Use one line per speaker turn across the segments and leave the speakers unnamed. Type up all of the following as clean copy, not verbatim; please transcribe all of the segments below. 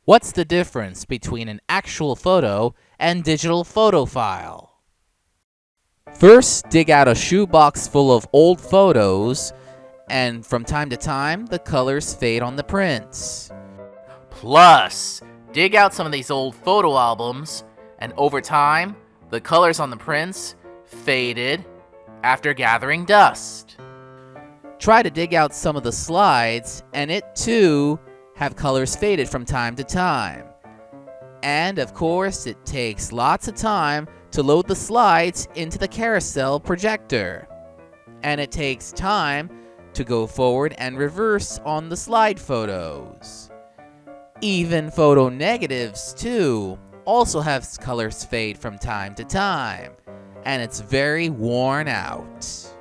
What's the difference between an actual photo and digital photo file? First, dig out a shoebox full of old photos, and from time to time, the colors fade on the prints. Plus, dig out some of these old photo albums, and over time, the colors on the prints faded after gathering dust. Try to dig out some of the slides, and it too have colors faded from time to time. And of course, it takes lots of time to load the slides into the carousel projector. And it takes time to go forward and reverse on the slide photos. Even photo negatives too also have colors fade from time to time, and it's very worn out.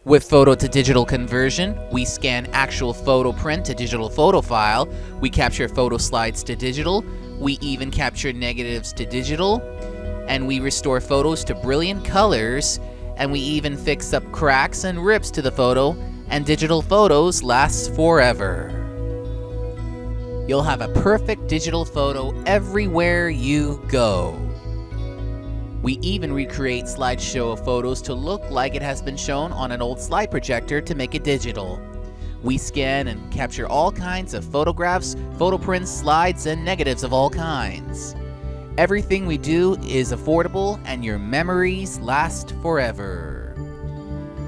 With photo to digital conversion, we scan actual photo print to digital photo file, we capture photo slides to digital, we even capture negatives to digital, and we restore photos to brilliant colors, and we even fix up cracks and rips to the photo, and digital photos last forever. You'll have a perfect digital photo everywhere you go. We even recreate slideshow of photos to look like it has been shown on an old slide projector to make it digital. We scan and capture all kinds of photographs, photo prints, slides, and negatives of all kinds. Everything we do is affordable, and your memories last forever.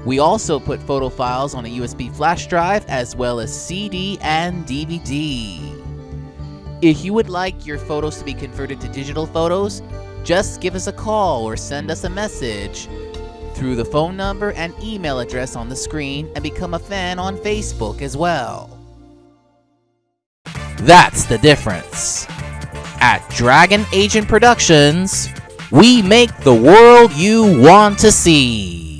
We also put photo files on a USB flash drive as well as CD and DVD. If you would like your photos to be converted to digital photos, just give us a call or send us a message through the phone number and email address on the screen, and become a fan on Facebook as well. That's the difference. At Dragon Agent Productions, we make the world you want to see.